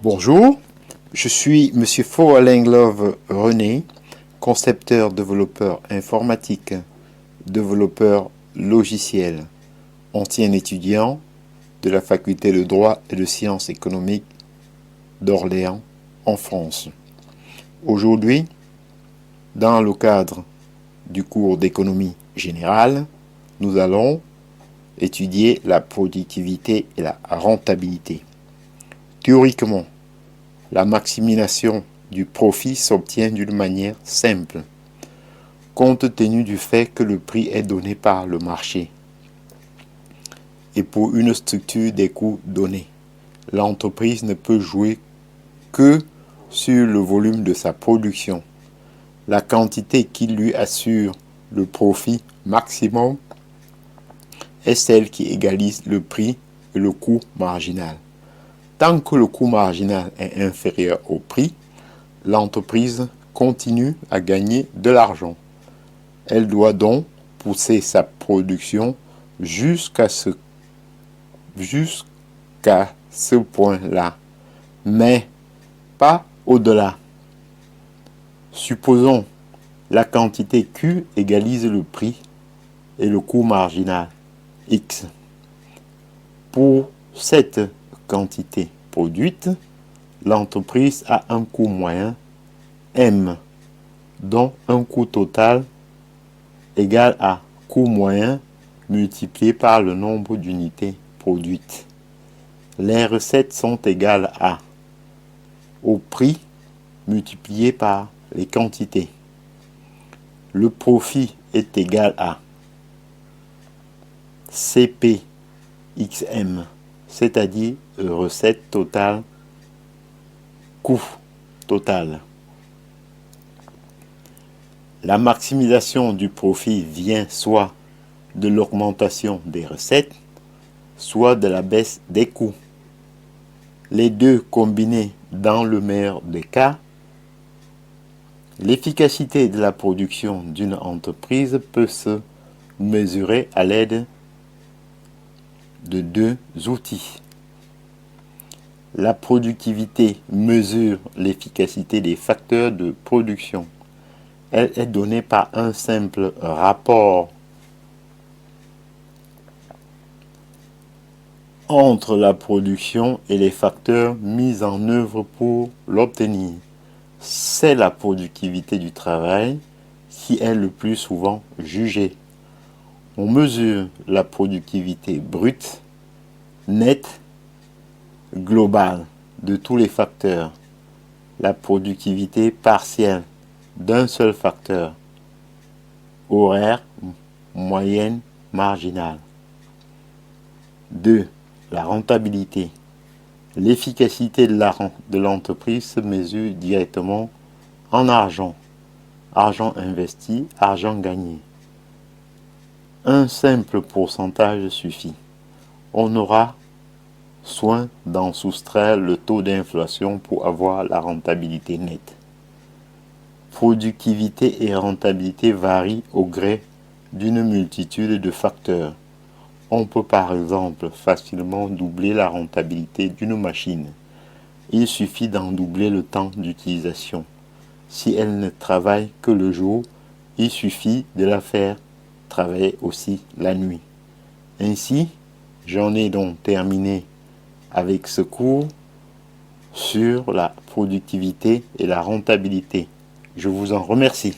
Bonjour, je suis Monsieur Faux-Alain-Glove René, concepteur, développeur informatique, développeur logiciel, ancien étudiant de la faculté de droit et de sciences économiques d'Orléans en France. Aujourd'hui, dans le cadre du cours d'économie générale, nous allons étudier la productivité et la rentabilité. Théoriquement, la maximisation du profit s'obtient d'une manière simple, compte tenu du fait que le prix est donné par le marché et pour une structure des coûts donnée. L'entreprise ne peut jouer que sur le volume de sa production. La quantité qui lui assure le profit maximum est celle qui égalise le prix et le coût marginal. Tant que le coût marginal est inférieur au prix, l'entreprise continue à gagner de l'argent. Elle doit donc pousser sa production jusqu'à ce point-là, mais pas au-delà. Supposons la quantité Q égalise le prix et le coût marginal X. Pour cette quantité produite, l'entreprise a un coût moyen M, dont un coût total égal à coût moyen multiplié par le nombre d'unités produites. Les recettes sont égales à au prix multiplié par les quantités. Le profit est égal à CPXM, c'est-à-dire recette totale, coût total. La maximisation du profit vient soit de l'augmentation des recettes, soit de la baisse des coûts. Les deux combinés dans le meilleur des cas. L'efficacité de la production d'une entreprise peut se mesurer à l'aide de deux outils. La productivité mesure l'efficacité des facteurs de production. Elle est donnée par un simple rapport entre la production et les facteurs mis en œuvre pour l'obtenir. C'est la productivité du travail qui est le plus souvent jugée. On mesure la productivité brute, nette, globale de tous les facteurs. La productivité partielle d'un seul facteur, horaire, moyenne, marginale. 2. La rentabilité. L'efficacité de l'entreprise se mesure directement en argent. Argent investi, argent gagné. Un simple pourcentage suffit. On aura soin d'en soustraire le taux d'inflation pour avoir la rentabilité nette. Productivité et rentabilité varient au gré d'une multitude de facteurs. On peut par exemple facilement doubler la rentabilité d'une machine. Il suffit d'en doubler le temps d'utilisation. Si elle ne travaille que le jour, il suffit de la faire travailler aussi la nuit. Ainsi, j'en ai donc terminé avec ce cours sur la productivité et la rentabilité. Je vous en remercie.